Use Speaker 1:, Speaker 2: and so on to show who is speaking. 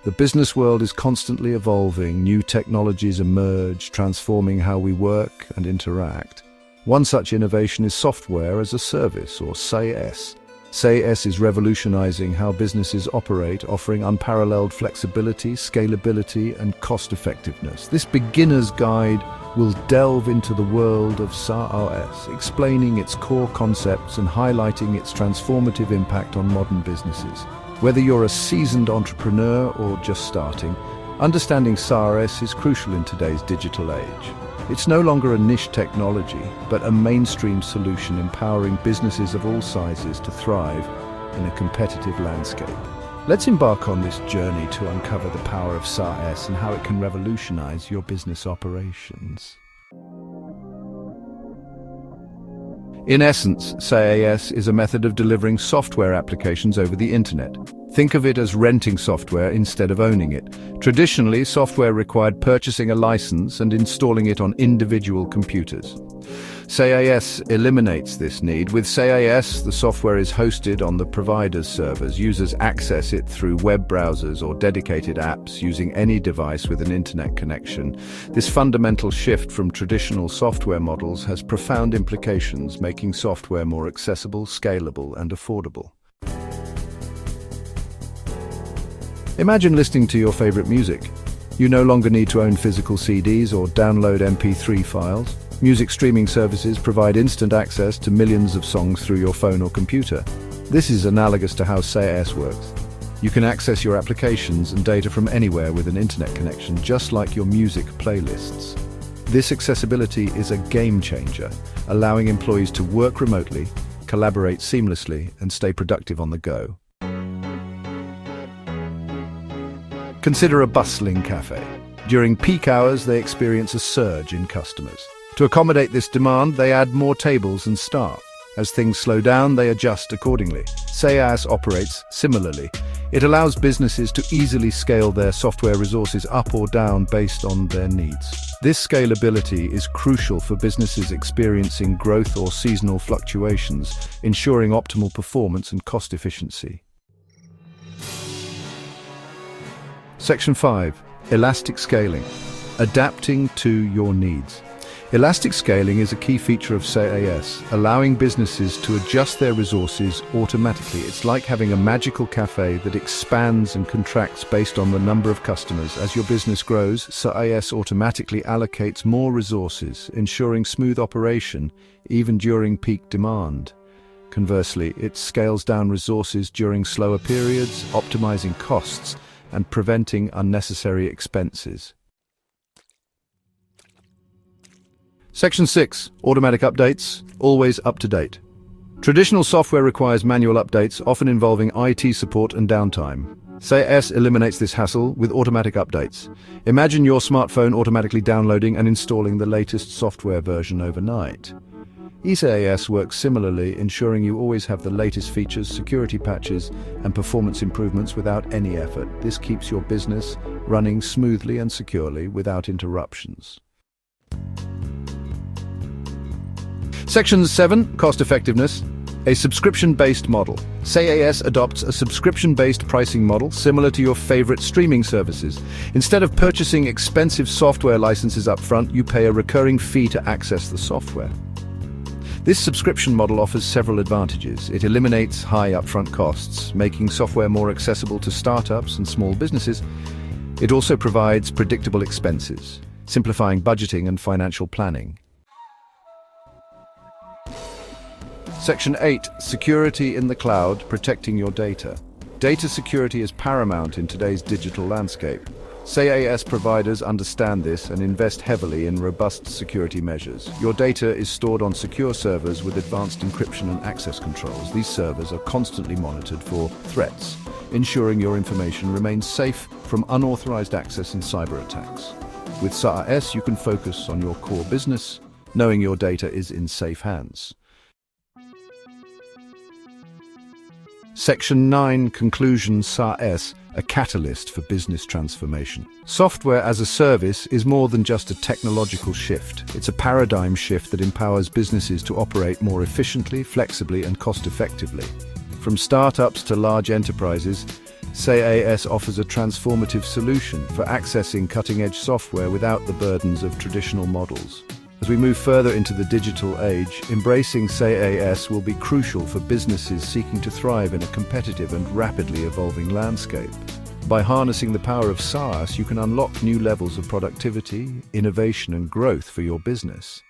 Speaker 1: The business world is constantly evolving, new technologies emerge, transforming how we work and interact. One such innovation is software as a service, or SaaS. SaaS is revolutionizing how businesses operate, offering unparalleled flexibility, scalability, and cost-effectiveness. This beginner's guide will delve into the world of SaaS, explaining its core concepts and highlighting its transformative impact on modern businesses. Whether you're a seasoned entrepreneur or just starting, understanding SaaS is crucial in today's digital age. It's no longer a niche technology, but a mainstream solution empowering businesses of all sizes to thrive in a competitive landscape. Let's embark on this journey to uncover the power of SaaS and how it can revolutionize your business operations. In essence, SaaS is a method of delivering software applications over the internet. Think of it as renting software instead of owning it. Traditionally, software required purchasing a license and installing it on individual computers. SaaS eliminates this need. With SaaS, the software is hosted on the provider's servers. Users access it through web browsers or dedicated apps using any device with an internet connection. This fundamental shift from traditional software models has profound implications, making software more accessible, scalable, and affordable. Imagine listening to your favorite music. You no longer need to own physical CDs or download MP3 files. Music streaming services provide instant access to millions of songs through your phone or computer. This is analogous to how SaaS works. You can access your applications and data from anywhere with an internet connection, just like your music playlists. This accessibility is a game changer, allowing employees to work remotely, collaborate seamlessly, and stay productive on the go. Consider a bustling cafe. During peak hours, they experience a surge in customers. To accommodate this demand, they add more tables and staff. As things slow down, they adjust accordingly. SaaS operates similarly. It allows businesses to easily scale their software resources up or down based on their needs. This scalability is crucial for businesses experiencing growth or seasonal fluctuations, ensuring optimal performance and cost efficiency. Section 5. Elastic scaling. Adapting to your needs. Elastic scaling is a key feature of SaaS, allowing businesses to adjust their resources automatically. It's like having a magical cafe that expands and contracts based on the number of customers. As your business grows, SaaS automatically allocates more resources, ensuring smooth operation even during peak demand. Conversely, it scales down resources during slower periods, optimizing costs and preventing unnecessary expenses. Section 6. Automatic updates, always up to date. Traditional software requires manual updates, often involving IT support and downtime. SaaS eliminates this hassle with automatic updates. Imagine your smartphone automatically downloading and installing the latest software version overnight. SaaS works similarly, ensuring you always have the latest features, security patches, and performance improvements without any effort. This keeps your business running smoothly and securely without interruptions. Section 7. Cost effectiveness. A subscription-based model. SaaS adopts a subscription-based pricing model similar to your favorite streaming services. Instead of purchasing expensive software licenses up front, you pay a recurring fee to access the software. This subscription model offers several advantages. It eliminates high upfront costs, making software more accessible to startups and small businesses. It also provides predictable expenses, simplifying budgeting and financial planning. Section 8. Security in the cloud, protecting your data. Data security is paramount in today's digital landscape. SaaS providers understand this and invest heavily in robust security measures. Your data is stored on secure servers with advanced encryption and access controls. These servers are constantly monitored for threats, ensuring your information remains safe from unauthorized access and cyber attacks. With SaaS, you can focus on your core business, knowing your data is in safe hands. Section 9. Conclusion. SaaS, a catalyst for business transformation. Software as a service is more than just a technological shift. It's a paradigm shift that empowers businesses to operate more efficiently, flexibly, and cost-effectively. From startups to large enterprises, SaaS offers a transformative solution for accessing cutting-edge software without the burdens of traditional models. As we move further into the digital age, embracing SaaS will be crucial for businesses seeking to thrive in a competitive and rapidly evolving landscape. By harnessing the power of SaaS, you can unlock new levels of productivity, innovation, and growth for your business.